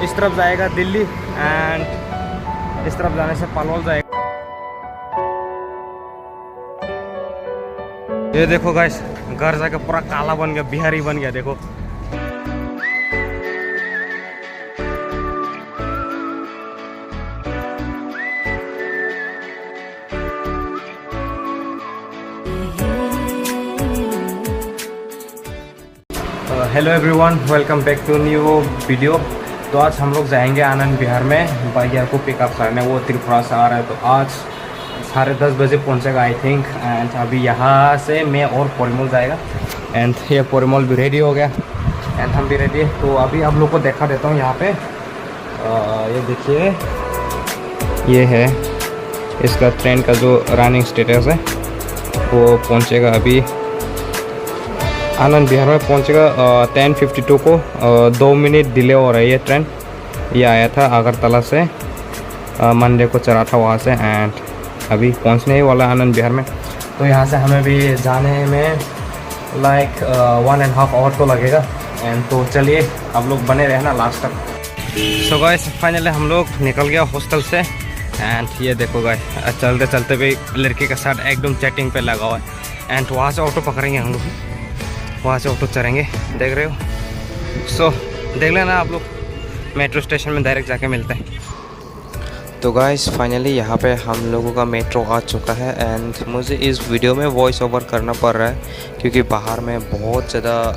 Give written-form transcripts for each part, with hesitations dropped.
इस तरफ जाएगा दिल्ली एंड इस तरफ जाने से पलवल जाएगा। ये देखो गाइस, घर जाके पूरा काला बन गया, बिहारी बन गया देखो। Hello everyone, welcome back to new video. तो आज हम लोग जाएंगे आनंद विहार में भैया को पिकअप करने। वो त्रिपुरा से आ रहा है, तो आज 10:30 बजे पहुंचेगा आई थिंक। एंड अभी यहाँ से मैं और परिमल जाएगा एंड ये परिमल भी रेडी हो गया एंड हम भी रेडी है। तो अभी आप लोग को देखा देता हूँ यहाँ पे। ये देखिए, ये है इसका ट्रेन का जो रनिंग स्टेटस है, वो पहुँचेगा अभी आनंद विहार में पहुंचेगा 10:52 को। 2 मिनट डिले हो रहा है ये ट्रेन। ये आया था अगरतला से, मंडे को चला था वहाँ से एंड अभी पहुंचने ही वाला आनंद विहार में। तो यहाँ से हमें भी जाने में लाइक 1.5 आवर तो लगेगा। एंड तो चलिए आप लोग बने रहना लास्ट तक। सो गाइस, फाइनली हम लोग निकल गया हॉस्टल से एंड ये देखो गाइस, चलते चलते भी लड़के के साथ एकदम चैटिंग पे लगा हुआ है। एंड वहाँ से ऑटो पकड़ेंगे हम लोग, वहाँ से ऑटो चढ़ेंगे, देख रहे हो। सो देख लेना आप लोग, मेट्रो स्टेशन में डायरेक्ट जाके मिलते हैं। तो गाइस फाइनली यहाँ पे हम लोगों का मेट्रो आ चुका है एंड मुझे इस वीडियो में वॉइस ओवर करना पड़ रहा है क्योंकि बाहर में बहुत ज़्यादा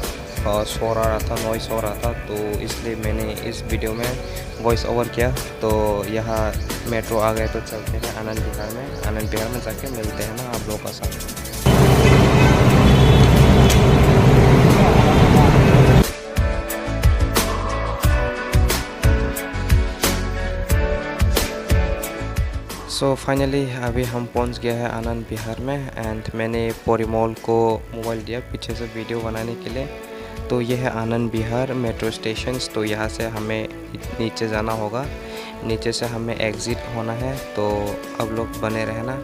शोर आ रहा था, नॉइस हो रहा था, तो इसलिए मैंने इस वीडियो में वॉइस ओवर किया। तो यहाँ मेट्रो आ गए, तो चलते हैं आनंद विहार में। आनंद विहार में जाके मिलते हैं ना आप लोगों का साथ। सो फाइनली अभी हम पहुंच गए हैं आनंद विहार में एंड मैंने परिमल को मोबाइल दिया पीछे से वीडियो बनाने के लिए। तो ये है आनंद विहार मेट्रो स्टेशन। तो यहाँ से हमें नीचे जाना होगा, नीचे से हमें एग्ज़िट होना है। तो अब लोग बने रहना,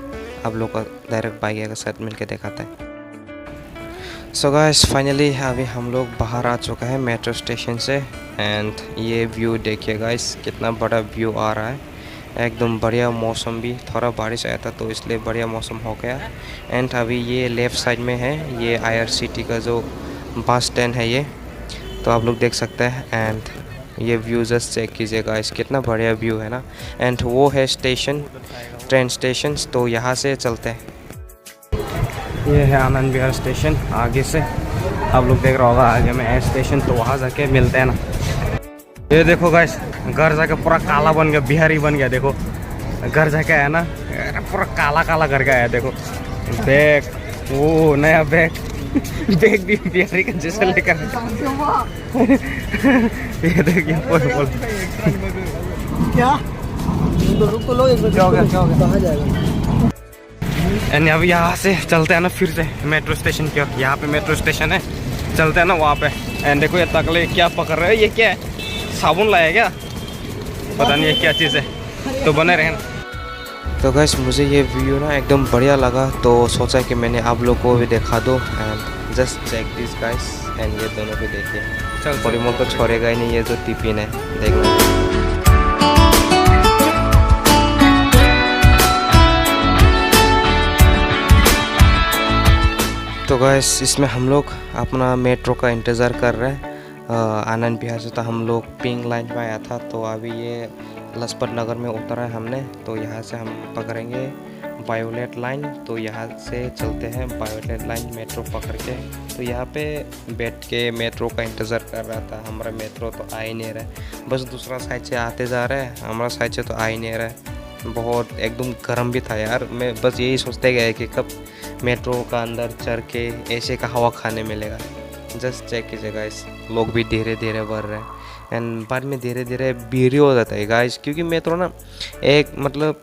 अब लोग का डायरेक्ट बाइक के साथ मिलके दिखाते हैं। सो गाइस फाइनली अभी हम लोग बाहर आ चुका है मेट्रो स्टेशन से एंड ये व्यू देखिए गाइस, कितना बड़ा व्यू आ रहा है, एकदम बढ़िया मौसम भी। थोड़ा बारिश आया था तो इसलिए बढ़िया मौसम हो गया। एंड अभी ये लेफ़्ट साइड में है, ये IRCT का जो बस स्टैंड है ये, तो आप लोग देख सकते हैं। एंड ये व्यू जस्ट चेक कीजिएगा, इस कितना बढ़िया व्यू है ना। एंड वो है स्टेशन, ट्रेन स्टेशन। तो यहाँ से चलते हैं। ये है आनंद विहार स्टेशन, आगे से आप लोग देख रहा होगा आगे में है स्टेशन। तो वहाँ जाके मिलते हैं ना। ये देखो गाइस, घर जाके पूरा काला बन गया, बिहारी बन गया देखो। घर जाके आया ना, पूरा काला काला घर का आया देखो। बैग, वो नया बैग बैग भी बिहारी का जैसा लेकर ये देखिए बोल क्या हो गया कहाँ जाएगा। एंड अभी यहाँ से चलते हैं ना फिर से मेट्रो स्टेशन की ओर। यहाँ पे मेट्रो स्टेशन है, चलते हैं ना वहाँ पे। एंड देखो ये तकले क्या पकड़ रहे हैं, ये क्या है, साबुन लाया क्या, पता नहीं है क्या चीज़ है। तो बने रहें। तो गाइस मुझे ये व्यू ना एकदम बढ़िया लगा, तो सोचा कि मैंने आप लोग को भी दिखा दो। And just check this guys, and ये दोनों भी देखिए। चल परिमल तो छोड़ेगा ही नहीं, ये जो टिफिन है देखना। तो गाइस इसमें हम लोग अपना मेट्रो का इंतज़ार कर रहे हैं। आनंद विहार से तो हम लोग पिंक लाइन में आया था, तो अभी ये लजपत नगर में उतरा है हमने। तो यहाँ से हम पकड़ेंगे वायोलेट लाइन। तो यहाँ से चलते हैं वायोलेट लाइन मेट्रो पकड़ के। तो यहाँ पे बैठ के मेट्रो का इंतज़ार कर रहा था। हमारा मेट्रो तो आ ही नहीं रहा है, बस दूसरा साइड से आते जा रहा है, हमारा साइड से तो आ ही नहीं रहा है। बहुत एकदम गर्म भी था यार। मैं बस यही सोचते गए कि कब मेट्रो का अंदर चढ़ के ऐसे का हवा खाने मिलेगा। जस्ट चेक कीजिए गाइस, लोग भी धीरे धीरे बढ़ रहे हैं एंड बाद में धीरे धीरे भीड़ हो जाता है गाइस, क्योंकि मेट्रो ना एक मतलब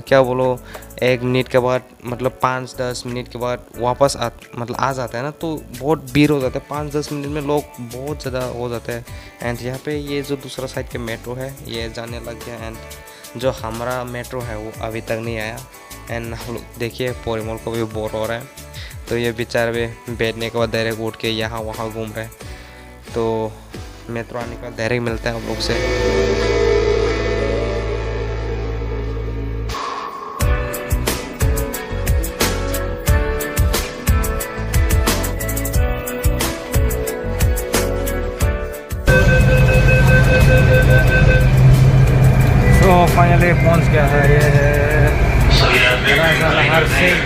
क्या बोलो, 1 मिनट के बाद मतलब 5-10 मिनट के बाद वापस आ जाता है ना, तो बहुत भीड़ हो जाता है। 5-10 मिनट में लोग बहुत ज़्यादा हो जाते हैं। एंड यहाँ पे ये जो दूसरा साइड के मेट्रो है ये जाने लग गया एंड जो हमारा मेट्रो है वो अभी तक नहीं आया। एंड हम लोग देखिए परिमल को भी बोर हो रहा है, तो ये बेचारे भी बैठने के बाद डायरेक्ट उठ के यहाँ वहाँ घूम रहे हैं। तो मेट्रो आने का डायरेक्ट मिलता है हम लोग से। तो फाइनली पहुंच गया है, ये है राजा लहर सिंह।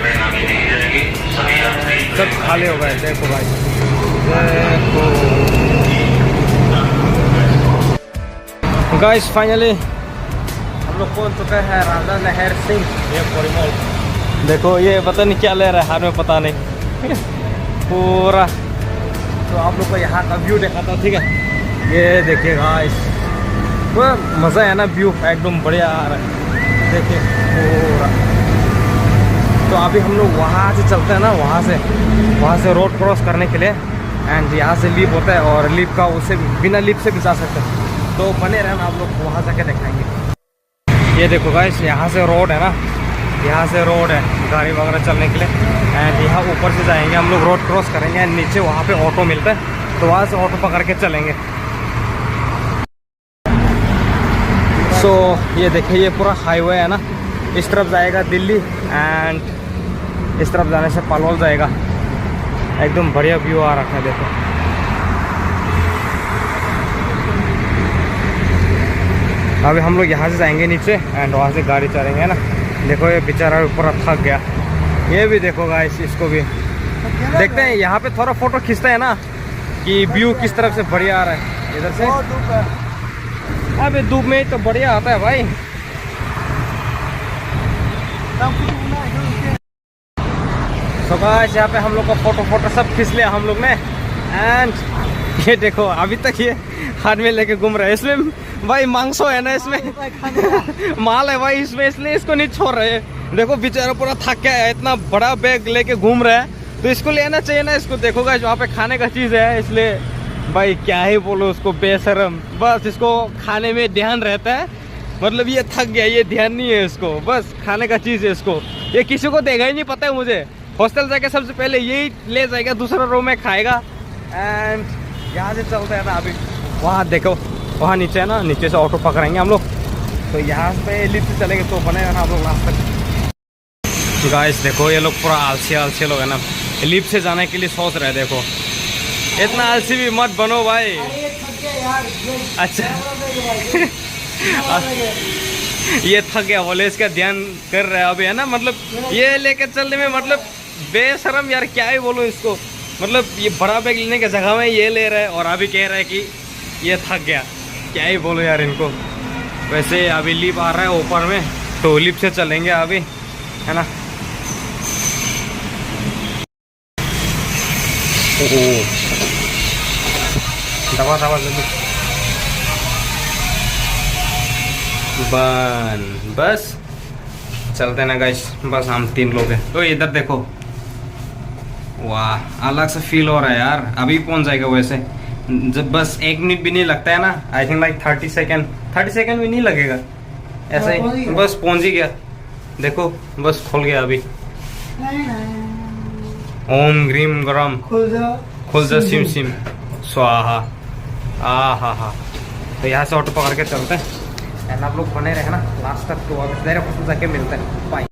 सब खाली हो गए, देखो भाई, देखो गाइस। फाइनली हम लोग पहुंच चुके हैं राजा लहर सिंह, ये परिमल। देखो ये पता नहीं क्या ले रहा है हाथ में, पता नहीं पूरा। तो आप लोग को यहाँ का व्यू दिखाता हूँ, ठीक है। ये देखिए गाइस, पूरा मज़ा है ना, व्यू एकदम बढ़िया आ रहा है, देखिए पूरा। तो अभी हम लोग वहाँ से चलते हैं ना, वहाँ से रोड क्रॉस करने के लिए। एंड यहाँ से लीप होता है, और लीप का उससे बिना लीप से भी जा सकते हैं। तो बने रहना, आप लोग वहाँ जाके दिखाएंगे। ये देखो गाइस, यहाँ से रोड है ना, यहाँ से रोड है गाड़ी वगैरह चलने के लिए। एंड यहाँ ऊपर से जाएंगे हम लोग, रोड क्रॉस करेंगे। एंड नीचे वहाँ पे ऑटो मिलता है, तो वहाँ से ऑटो पकड़ के चलेंगे। सो ये देखिए, ये पूरा हाईवे है ना, इस तरफ जाएगा दिल्ली, एंड इस तरफ जाने से पलवल जाएगा। एकदम बढ़िया व्यू आ रखा है, देखो। अभी हम लोग यहाँ से जाएंगे नीचे, एंड वहाँ से गाड़ी चलेंगे ना। देखो ये बेचारा पूरा थक गया, ये भी देखो गाइस, इसको भी देखते हैं। यहाँ पे थोड़ा फोटो खींचते हैं ना, कि व्यू किस तरफ से बढ़िया आ रहा है इधर से। अबे धूप में तो बढ़िया आता है भाई। तो गाइस, यहाँ पे हम लोग का फोटो सब खींच लिया हम लोग ने। एंड ये देखो, अभी तक ये हाथ में लेके घूम रहा है। इसमें भाई मांसो है ना, इसमें माल है भाई इसमें, इसलिए इसको नहीं छोड़ रहे। देखो बेचारा पूरा थक गया है, इतना बड़ा बैग लेके घूम रहा है, तो इसको लेना चाहिए ना इसको। देखो गाइस, वहाँ पे खाने का चीज़ है, इसलिए भाई क्या ही बोलो उसको, बेशरम। बस इसको खाने में ध्यान रहता है, मतलब ये थक गया, ये ध्यान नहीं है इसको, बस खाने का चीज़ है इसको। ये किसी को देगा ही नहीं, पता है मुझे। हॉस्टल जाके सबसे पहले यही ले जाएगा, दूसरा रूम में खाएगा। एंड यहाँ से चलते हैं ना, अभी वहाँ देखो, वहाँ नीचे है ना, नीचे से ऑटो पकड़ेंगे हम लोग। तो यहाँ पे लिफ्ट से चलेंगे तो बनेगा ना हम लोग लास्ट तक। गाइस देखो, ये लोग पूरा आलसी लोग है ना, लिफ्ट से जाने के लिए सोच रहे हैं। देखो इतना आलसी भी मत बनो भाई। अच्छा ये थक गया बोले, इसका ध्यान कर रहा है अभी, है ना। मतलब ये लेकर चलने में मतलब बेशरम यार, क्या ही बोलूं इसको। मतलब ये बड़ा बैग लेने की जगह में ये ले रहा है, और अभी कह रहा है कि ये थक गया। क्या ही बोलो यार इनको। वैसे अभी लिफ्ट आ रहा है ऊपर में, तो लिफ्ट से चलेंगे अभी, है ना। दबा जल्दी बस चलते ना गाइस, बस हम 3 लोग हैं। तो इधर देखो, वाह अलग से फील हो रहा है यार। अभी पहुंच जाएगा वैसे, जब बस 1 मिनट भी नहीं लगता है ना, आई थिंक लाइक 30 सेकेंड भी नहीं लगेगा, ऐसे ही बस पहुंच ही गया। देखो बस खुल गया अभी। ओम ग्रीम गरम खुल जा सिम सिम स्वाहा। हा। तो यहाँ से ऑटो पकड़ के चलते हैं, एंड आप लोग बने रहे ना लास्ट तक। तो अब डायरेक्ट जाके मिलते हैं, बाय।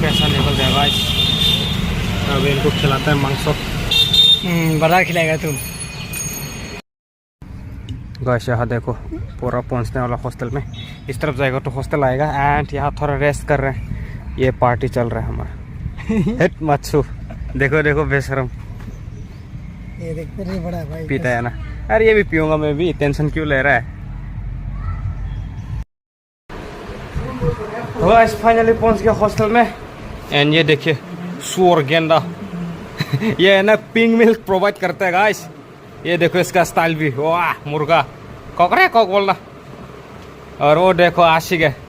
कैसा लेवल है गाइस, अब इनको खिलाता है मांसो। बड़ा खिलाएगा तुम गाइस। यहाँ देखो, पूरा पहुंचने वाला हॉस्टल में। इस तरफ जाएगा तो हॉस्टल आएगा। एंड यहाँ थोड़ा रेस्ट कर रहे हैं, ये पार्टी चल रहा है हमारा। हिट मच्छू देखो बेशरम, ये देखते रहे बड़ा भाई पीता है ना। अरे ये भी पीऊंगा मैं भी, टेंशन क्यों ले रहा है। तो गाइस फाइनली पहुंच गया हॉस्टल में। एंड ये देखिए सुअर गेंदा ये है ना, पिंक मिल्क प्रोवाइड करता है गाइस। ये देखो इसका स्टाइल भी, वाह मुर्गा कॉक बोलना। और वो देखो आशिक है।